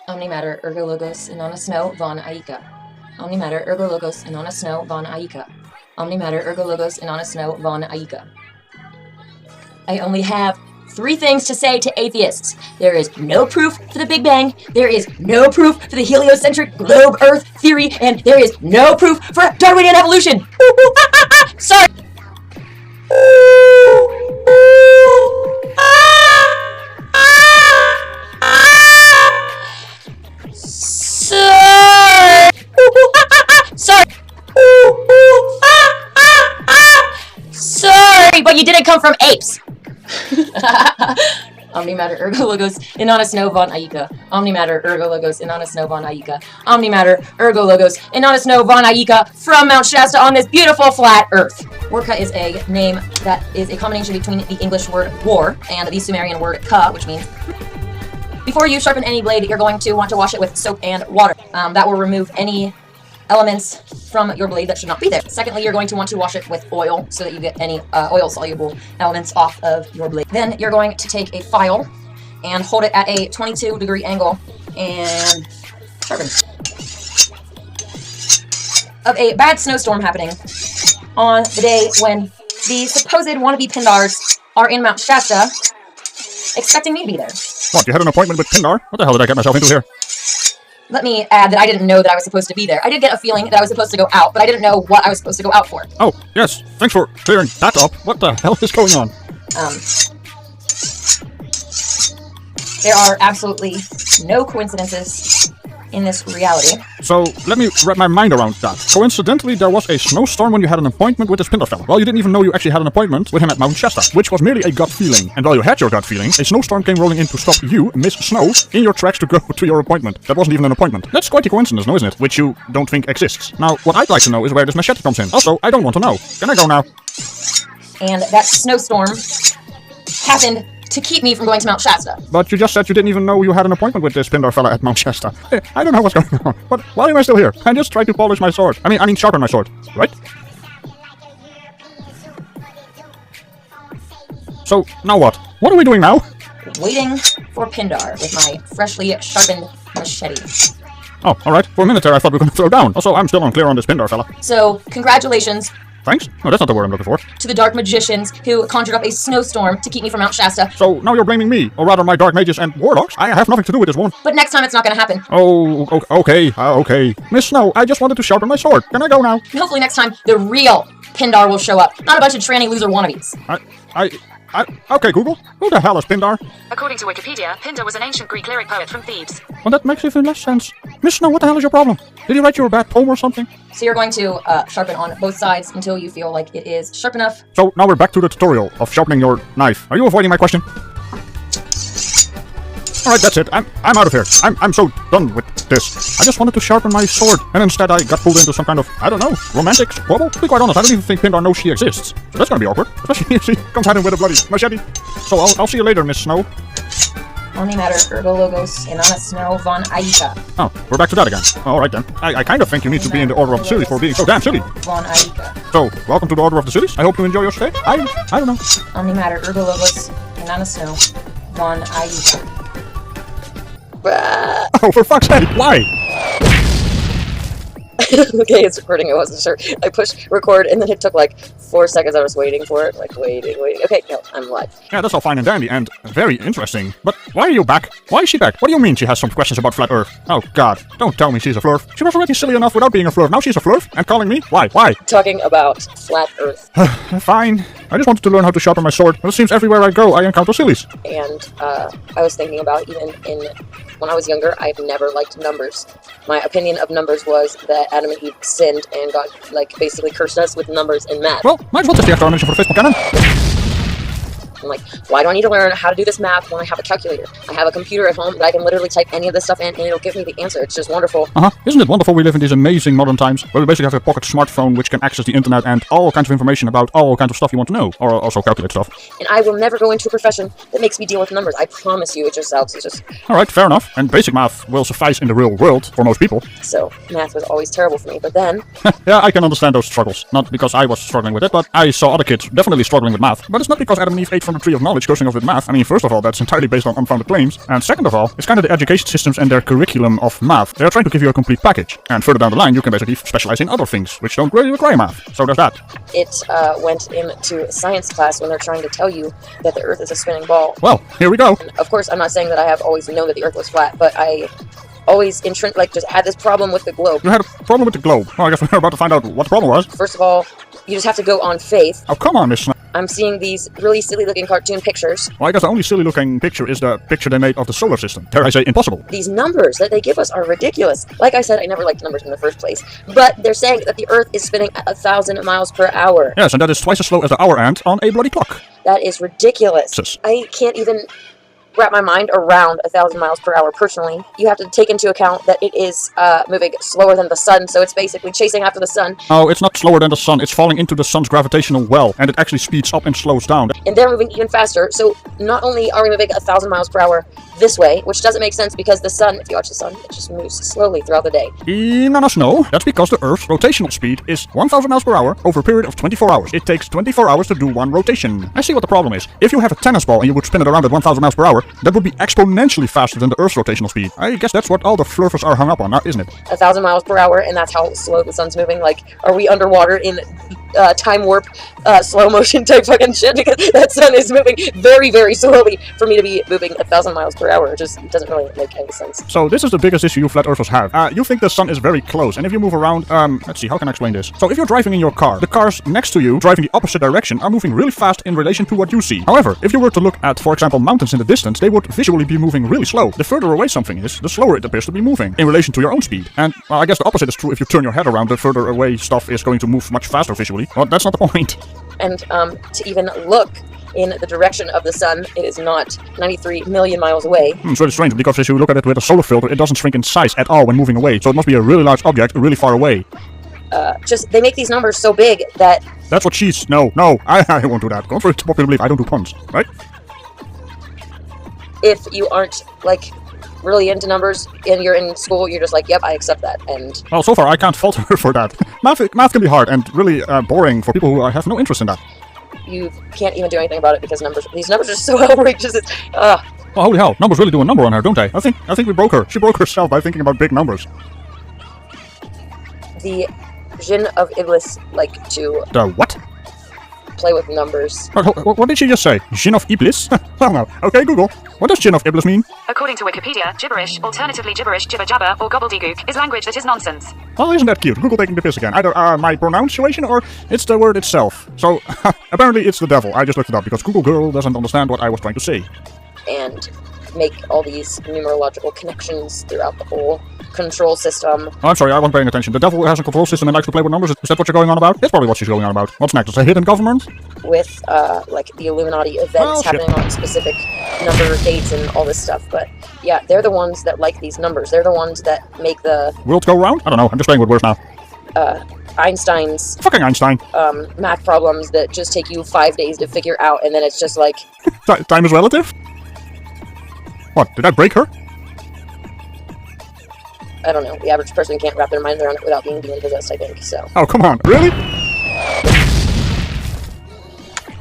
Omnimatter ergo logos Innana snow von Aika. Omnimatter ergo logos Innana snow von Aika. Omnimatter ergo logos Innana snow von Aika. I only have 3 things to say to atheists. There is no proof for the Big Bang, there is no proof for the heliocentric globe Earth theory, and there is no proof for Darwinian evolution. Sorry. Sorry, but you didn't come from apes. Omnimatter ergo logos Innana snow von Aika. Omnimatter ergo logos Innana snow von Aika. Omnimatter ergo logos Innana snow von Aika from Mount Shasta on this beautiful flat earth. Warka is a name that is a combination between the English word war and the Sumerian word ka, which means before you sharpen any blade, you're going to want to wash it with soap and water. That will remove any elements from your blade that should not be there. Secondly, you're going to want to wash it with oil so that you get any oil-soluble elements off of your blade. Then you're going to take a file and hold it at a 22-degree angle and sharpen. Of a bad snowstorm happening on the day when the supposed wannabe Pindars are in Mount Shasta, expecting me to be there. What, you had an appointment with Pindar? What the hell did I get myself into here? Let me add that I didn't know that I was supposed to be there. I did get a feeling that I was supposed to go out, but I didn't know what I was supposed to go out for. Oh, yes. Thanks for clearing that up. What the hell is going on? There are absolutely no coincidences in this reality. So, let me wrap my mind around that. Coincidentally, there was a snowstorm when you had an appointment with this Pindar fella. Well, you didn't even know you actually had an appointment with him at Mount Shasta, which was merely a gut feeling. And while you had your gut feeling, a snowstorm came rolling in to stop you, Miss Snow, in your tracks to go to your appointment. That wasn't even an appointment. That's quite a coincidence, no, isn't it? Which you don't think exists. Now, what I'd like to know is where this machete comes in. Also, I don't want to know. Can I go now? And that snowstorm happened to keep me from going to Mount Shasta. But you just said you didn't even know you had an appointment with this Pindar fella at Mount Shasta. I don't know what's going on. But why am I still here? I just tried to polish my sword. I mean, sharpen my sword, right? So, now what? What are we doing now? Waiting for Pindar with my freshly sharpened machete. Oh, alright. For a minute there I thought we were going to throw down. Also, I'm still unclear on this Pindar fella. So, congratulations. Thanks? No, that's not the word I'm looking for. To the dark magicians who conjured up a snowstorm to keep me from Mount Shasta. So, now you're blaming me, or rather my dark mages and warlocks? I have nothing to do with this one. But next time it's not gonna happen. Oh, okay, okay. Miss Snow, I just wanted to sharpen my sword. Can I go now? And hopefully next time, the real Pindar will show up. Not a bunch of tranny loser wannabes. Okay, Google. Who the hell is Pindar? According to Wikipedia, Pindar was an ancient Greek lyric poet from Thebes. Well, that makes even less sense. Miss Snow, what the hell is your problem? Did you write you a bad poem or something? So you're going to sharpen on both sides until you feel like it is sharp enough. So now we're back to the tutorial of sharpening your knife. Are you avoiding my question? Alright, that's it. I'm out of here. I'm so done with this. I just wanted to sharpen my sword, and instead I got pulled into some kind of, I don't know, romantic squabble? To be quite honest, I don't even think Pindar knows she exists. So that's gonna be awkward, especially if she comes at him with a bloody machete. So I'll see you later, Miss Snow. Omnimatter ergo logos Innana snow von Aika. Oh, we're back to that again. Alright then. I kind of think you need to be in the Order of the Cities for being so damn silly. Von Aika. So, welcome to the Order of the Cities. I hope you enjoy your stay. I don't know. Omnimatter ergo logos Innana snow von Aika. Oh, for fuck's sake, why? Okay, it's recording, I wasn't sure. I pushed record and then it took like 4 seconds. I was waiting for it, like waiting. Okay, no, I'm live. Yeah, that's all fine and dandy and very interesting. But why are you back? Why is she back? What do you mean she has some questions about flat earth? Oh god, don't tell me she's a flurf. She was already silly enough without being a flurf. Now she's a flurf and calling me? Why? Talking about flat earth. Fine. I just wanted to learn how to sharpen my sword. But it seems everywhere I go I encounter sillies. And I was thinking about even when I was younger, I've never liked numbers. My opinion of numbers was that Adam and Eve sinned and God, like, basically cursed us with numbers and math. Well, might as well test the explanation for the Facebook cannon. I'm like, why do I need to learn how to do this math when I have a calculator? I have a computer at home that I can literally type any of this stuff in and it'll give me the answer. It's just wonderful. Isn't it wonderful we live in these amazing modern times where we basically have a pocket smartphone which can access the internet and all kinds of information about all kinds of stuff you want to know, or also calculate stuff. And I will never go into a profession that makes me deal with numbers. I promise you, it just helps. It's just... Alright, fair enough. And basic math will suffice in the real world for most people. So, math was always terrible for me, but then... Yeah, I can understand those struggles. Not because I was struggling with it, but I saw other kids definitely struggling with math. But it's not because Adam and Eve ate from the tree of knowledge cursing off with math. I mean, first of all, that's entirely based on unfounded claims. And second of all, it's kind of the education systems and their curriculum of math. They're trying to give you a complete package. And further down the line, you can basically specialize in other things, which don't really require math. So there's that. It went into science class when they're trying to tell you that the Earth is a spinning ball. Well, here we go. And of course, I'm not saying that I have always known that the Earth was flat, but I always just had this problem with the globe. You had a problem with the globe. Well, I guess we're about to find out what the problem was. First of all, you just have to go on faith. Oh, come on, Miss Sna- I'm seeing these really silly-looking cartoon pictures. Well, I guess the only silly-looking picture is the picture they made of the solar system. Dare I say impossible. These numbers that they give us are ridiculous. Like I said, I never liked numbers in the first place. But they're saying that the Earth is spinning at 1,000 miles per hour. Yes, and that is twice as slow as the hour ant on a bloody clock. That is ridiculous. Sis. I can't even wrap my mind around 1,000 miles per hour personally. You have to take into account that it is moving slower than the sun, so it's basically chasing after the sun. Oh, it's not slower than the sun. It's falling into the sun's gravitational well, and it actually speeds up and slows down. And they're moving even faster, so not only are we moving 1,000 miles per hour this way, which doesn't make sense because the sun, if you watch the sun, it just moves slowly throughout the day. Innana, no. That's because the Earth's rotational speed is 1,000 miles per hour over a period of 24 hours. It takes 24 hours to do one rotation. I see what the problem is. If you have a tennis ball and you would spin it around at 1,000 miles per hour, that would be exponentially faster than the Earth's rotational speed. I guess that's what all the flurfers are hung up on, isn't it? 1,000 miles per hour, and that's how slow the sun's moving. Like, are we underwater in time warp, slow motion type fucking shit? Because that sun is moving very, very slowly for me to be moving 1,000 miles per hour. It just doesn't really make any sense. So this is the biggest issue you flat earthers have. You think the sun is very close, and if you move around, let's see, how can I explain this? So if you're driving in your car, the cars next to you, driving the opposite direction, are moving really fast in relation to what you see. However, if you were to look at, for example, mountains in the distance, they would visually be moving really slow. The further away something is, the slower it appears to be moving in relation to your own speed. And well, I guess the opposite is true. If you turn your head around, the further away stuff is going to move much faster visually. Well, that's not the point. And to even look in the direction of the sun, it is not 93 million miles away. It's really strange, because if you look at it with a solar filter, it doesn't shrink in size at all when moving away. So it must be a really large object, really far away. They make these numbers so big that... That's what she's... No, I won't do that. Contrary to popular belief, I don't do puns, right? If you aren't, like, really into numbers and you're in school, you're just like, yep, I accept that. And well, so far I can't fault her for that. Math can be hard and really boring for people who have no interest in that. You can't even do anything about it because these numbers are so outrageous. Well, holy hell, numbers really do a number on her, don't they? I think we broke her. She broke herself by thinking about big numbers. The Jinn of Iblis like to... The what? Play with numbers. What did she just say? Jinn of Iblis? Well, no. Okay, Google. What does Jinn of Iblis mean? According to Wikipedia, gibberish, alternatively gibberish, jibber jabber, or gobbledygook, is language that is nonsense. Well, isn't that cute? Google taking the piss again. Either my pronunciation or it's the word itself. So, apparently it's the devil. I just looked it up because Google Girl doesn't understand what I was trying to say. And make all these numerological connections throughout the whole control system. Oh, I'm sorry, I wasn't paying attention. The devil has a control system and likes to play with numbers. Is that what you're going on about? That's probably what she's going on about. What's next? Is a hidden government? With, like, the Illuminati events happening on specific number dates and all this stuff. But, yeah, they're the ones that like these numbers. They're the ones that make the... Worlds go round? I don't know. I'm just playing with words now. Einstein's... Fucking Einstein. Math problems that just take you 5 days to figure out, and then it's just like... Time is relative? What? Did I break her? I don't know. The average person can't wrap their mind around it without being demon-possessed, I think, so... Oh, come on. Really?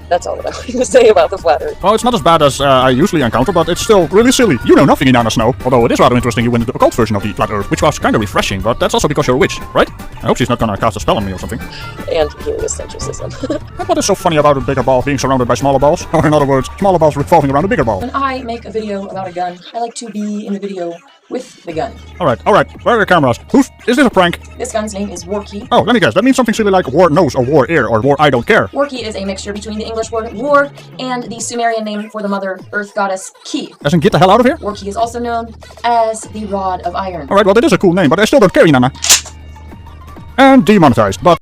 That's all that I wanted to say about the flat Earth. Well, it's not as bad as I usually encounter, but it's still really silly. You know nothing, Innana Snow. Although it is rather interesting you went into the occult version of the flat Earth, which was kind of refreshing, but that's also because you're a witch, right? I hope she's not gonna cast a spell on me or something. And heliocentrism. What is so funny about a bigger ball being surrounded by smaller balls? Or in other words, smaller balls revolving around a bigger ball? When I make a video about a gun, I like to be in the video with the gun. Alright. Where are the cameras? Is this a prank? This gun's name is Warkey. Oh, let me guess. That means something silly like war knows or war ear or war I don't care. Warkey is a mixture between the English word war and the Sumerian name for the mother earth goddess Ki. As in, get the hell out of here? Warkey is also known as the Rod of Iron. Alright, well, that is a cool name, but I still don't care, Innana. And demonetized, but